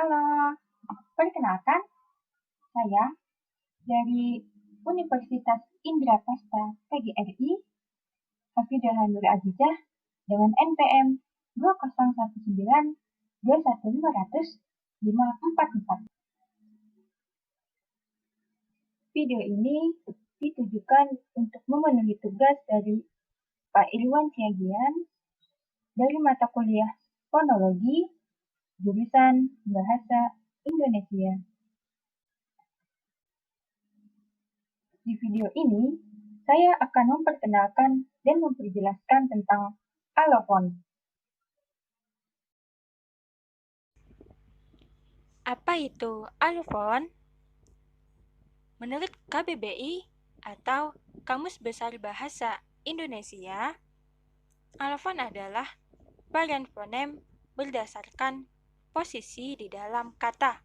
Halo, perkenalkan, saya dari Universitas Indraprasta PGRI, Hafidahah Nur Azizah, dengan NPM 201921500 Video ini ditujukan untuk memenuhi tugas dari Pak Irwan Siagian dari mata kuliah Fonologi, jurusan Bahasa Indonesia. Di video ini, saya akan memperkenalkan dan memperjelaskan tentang alofon. Apa itu alofon? Menurut KBBI atau Kamus Besar Bahasa Indonesia, alofon adalah varian fonem berdasarkan posisi di dalam kata.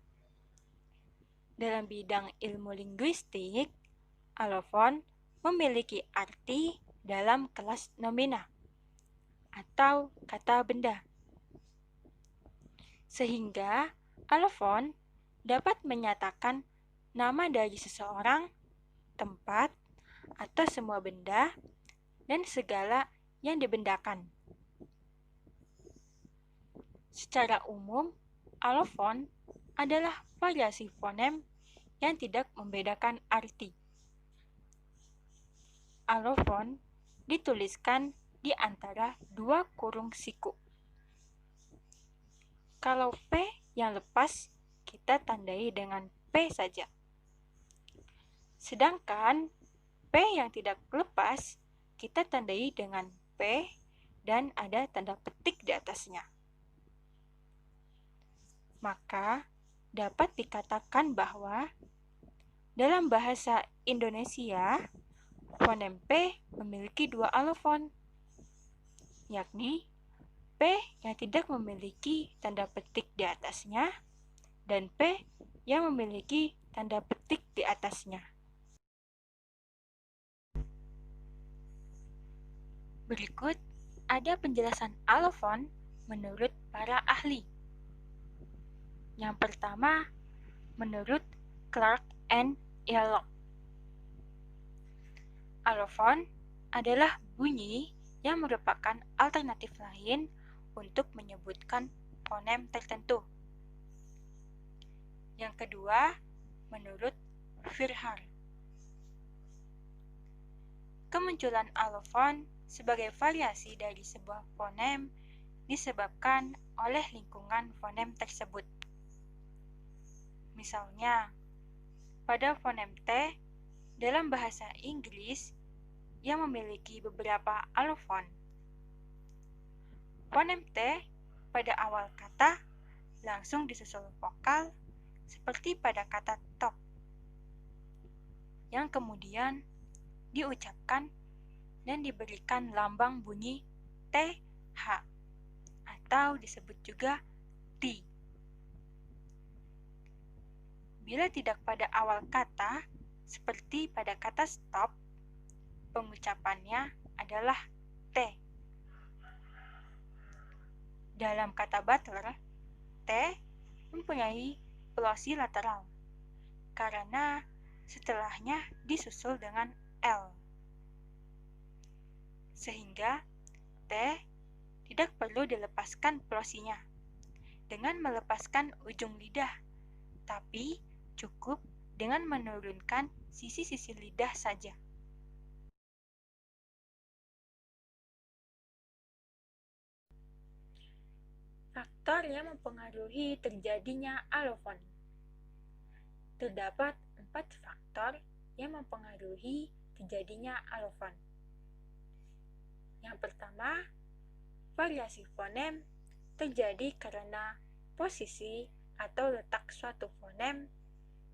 Dalam bidang ilmu linguistik, alofon memiliki arti dalam kelas nomina atau kata benda. Sehingga alofon dapat menyatakan nama dari seseorang, tempat, atau semua benda, dan segala yang dibendakan. Secara umum, alofon adalah variasi fonem yang tidak membedakan arti. Alofon dituliskan di antara dua kurung siku. Kalau P yang lepas, kita tandai dengan P saja. Sedangkan P yang tidak lepas, kita tandai dengan P dan ada tanda petik di atasnya. Maka, dapat dikatakan bahwa dalam bahasa Indonesia, fonem P memiliki dua alofon, yakni P yang tidak memiliki tanda petik di atasnya dan P yang memiliki tanda petik di atasnya. Berikut ada penjelasan alofon menurut para ahli. Yang pertama, menurut Clark and Yalock, alofon adalah bunyi yang merupakan alternatif lain untuk menyebutkan fonem tertentu. Yang kedua, menurut Firhar, kemunculan alofon sebagai variasi dari sebuah fonem disebabkan oleh lingkungan fonem tersebut. Misalnya, pada fonem T dalam bahasa Inggris yang memiliki beberapa alofon. Fonem T pada awal kata langsung disusul vokal seperti pada kata top, yang kemudian diucapkan dan diberikan lambang bunyi TH atau disebut juga T. Bila tidak pada awal kata, seperti pada kata stop, pengucapannya adalah T. Dalam kata butler, T mempunyai plosi lateral, karena setelahnya disusul dengan L. Sehingga T tidak perlu dilepaskan plosinya dengan melepaskan ujung lidah, tapi cukup dengan menurunkan sisi-sisi lidah saja. Faktor yang mempengaruhi terjadinya alofon. Terdapat 4 faktor yang mempengaruhi terjadinya alofon. Yang pertama, variasi fonem terjadi karena posisi atau letak suatu fonem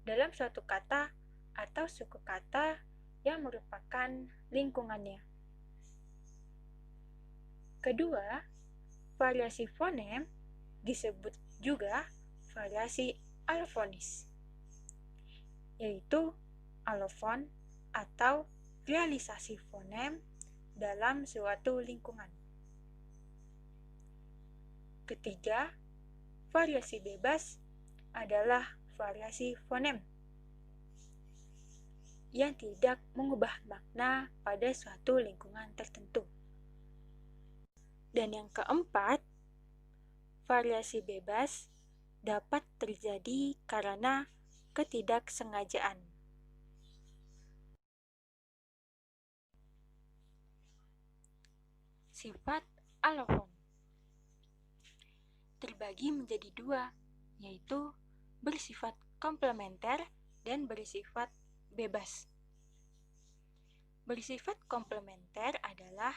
dalam suatu kata atau suku kata yang merupakan lingkungannya. Kedua, variasi fonem disebut juga variasi alofonis, yaitu alofon atau realisasi fonem dalam suatu lingkungan. Ketiga, variasi bebas adalah variasi fonem yang tidak mengubah makna pada suatu lingkungan tertentu. Dan yang keempat, variasi bebas dapat terjadi karena ketidaksengajaan. Sifat alofon terbagi menjadi dua, yaitu bersifat komplementer dan bersifat bebas. Bersifat komplementer adalah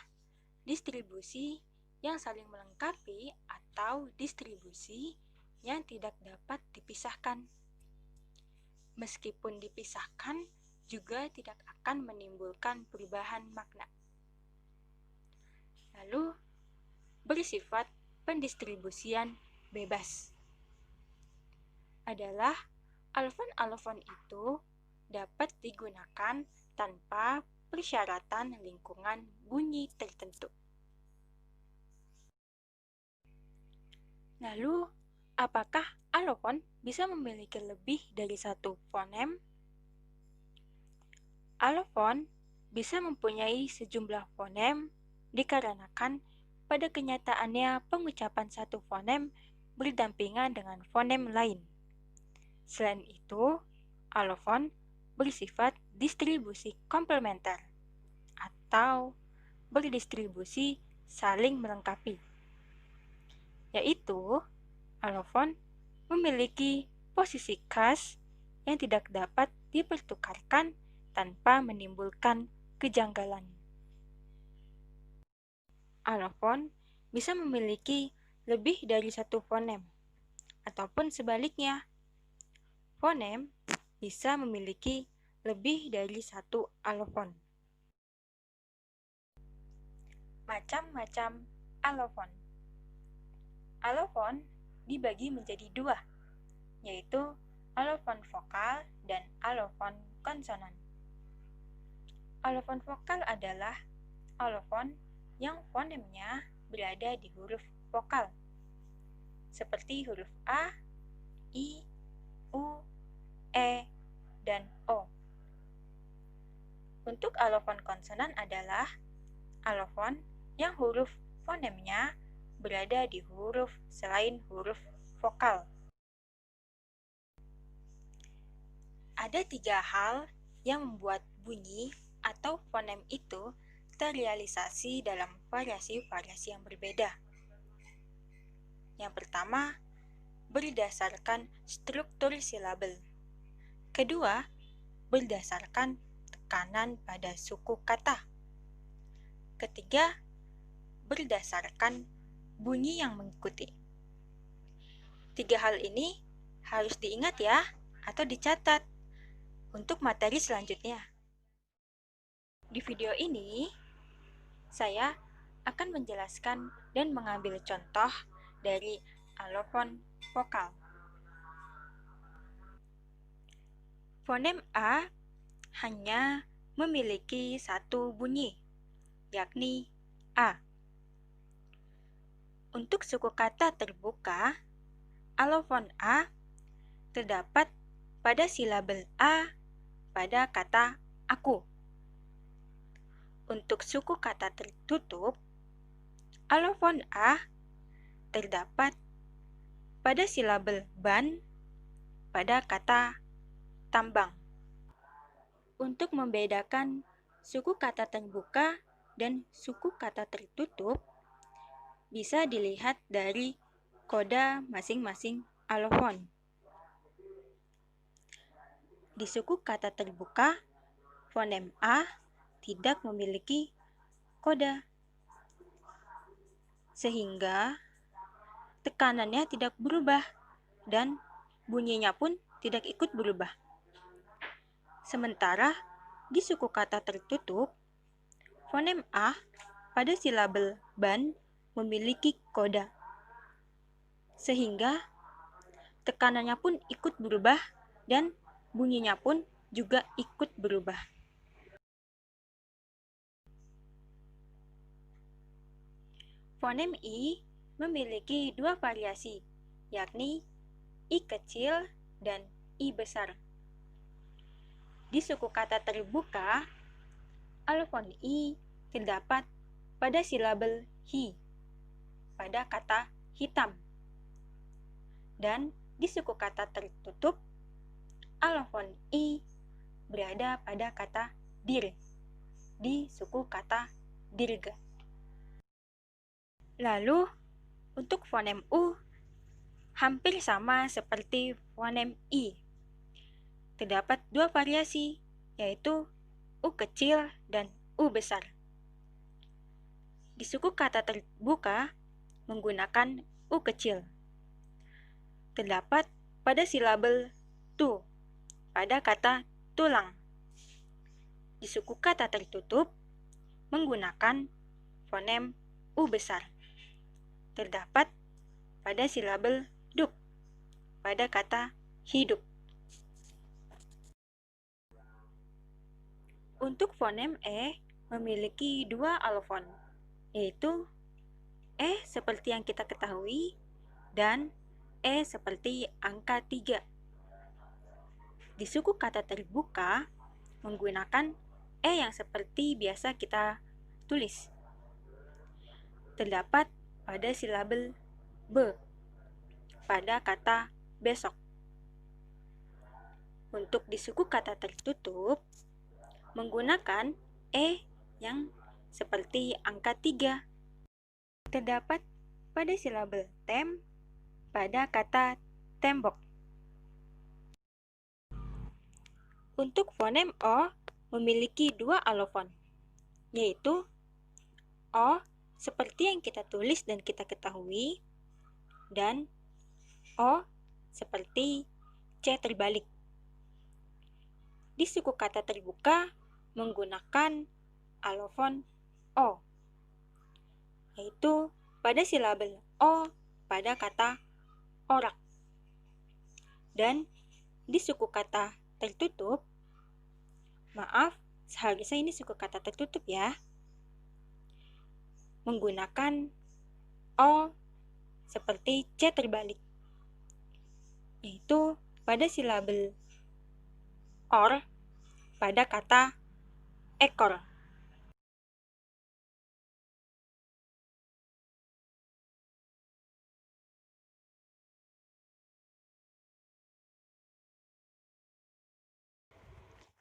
distribusi yang saling melengkapi atau distribusi yang tidak dapat dipisahkan. Meskipun dipisahkan, juga tidak akan menimbulkan perubahan makna. Lalu, bersifat pendistribusian bebas adalah alofon-alofon itu dapat digunakan tanpa persyaratan lingkungan bunyi tertentu. Lalu, apakah alofon bisa memiliki lebih dari satu fonem? Alofon bisa mempunyai sejumlah fonem dikarenakan pada kenyataannya pengucapan satu fonem berdampingan dengan fonem lain. Selain itu, alofon bersifat distribusi komplementer atau berdistribusi saling melengkapi, yaitu alofon memiliki posisi khas yang tidak dapat dipertukarkan tanpa menimbulkan kejanggalan. Alofon bisa memiliki lebih dari satu fonem, ataupun sebaliknya, fonem bisa memiliki lebih dari satu alofon. Macam-macam alofon. Alofon dibagi menjadi dua, yaitu alofon vokal dan alofon konsonan. Alofon vokal adalah alofon yang fonemnya berada di huruf vokal, seperti huruf A, I, U, E, dan O. Untuk alofon konsonan adalah alofon yang huruf fonemnya berada di huruf selain huruf vokal. Ada 3 hal yang membuat bunyi atau fonem itu terrealisasi dalam variasi-variasi yang berbeda. Yang pertama, berdasarkan struktur silabel. Kedua, berdasarkan tekanan pada suku kata. Ketiga, berdasarkan bunyi yang mengikuti. 3 hal ini harus diingat ya, atau dicatat untuk materi selanjutnya. Di video ini, saya akan menjelaskan dan mengambil contoh dari alofon vokal. Fonem A hanya memiliki satu bunyi, yakni A. Untuk suku kata terbuka, alofon A terdapat pada silabel A pada kata aku. Untuk suku kata tertutup, alofon A terdapat pada silabel ban pada kata tambang. Untuk membedakan suku kata terbuka dan suku kata tertutup, bisa dilihat dari koda masing-masing alofon. Di suku kata terbuka, fonem A tidak memiliki koda, sehingga tekanannya tidak berubah dan bunyinya pun tidak ikut berubah. Sementara di suku kata tertutup, fonem A pada silabel ban memiliki koda, sehingga tekanannya pun ikut berubah dan bunyinya pun juga ikut berubah. Fonem I memiliki 2 variasi, yakni I kecil dan I besar. Di suku kata terbuka, alofon I terdapat pada silabel hi, pada kata hitam. Dan di suku kata tertutup, alofon I berada pada kata dir, di suku kata dirga. Lalu, untuk fonem U, hampir sama seperti fonem I. Terdapat dua variasi, yaitu U kecil dan U besar. Di suku kata terbuka, menggunakan U kecil. Terdapat pada silabel tu, pada kata tulang. Di suku kata tertutup, menggunakan fonem U besar. Terdapat pada silabel dup, pada kata hidup. Untuk fonem E memiliki dua alofon, yaitu E seperti yang kita ketahui dan E seperti angka 3. Di suku kata terbuka menggunakan E yang seperti biasa kita tulis. Terdapat pada silabel B, pada kata besok. Untuk di suku kata tertutup, menggunakan E yang seperti angka 3. Terdapat pada silabel tem, pada kata tembok. Untuk fonem O memiliki dua alofon, yaitu O seperti yang kita tulis dan kita ketahui, dan O seperti C terbalik. Di suku kata terbuka menggunakan alofon O, yaitu pada silabel O pada kata orak. Dan di suku kata tertutup, maaf, seharusnya ini suku kata tertutup ya, menggunakan O seperti C terbalik, yaitu pada silabel or pada kata ekor.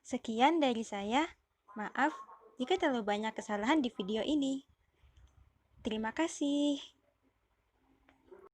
Sekian dari saya. Maaf jika terlalu banyak kesalahan di video ini. Terima kasih.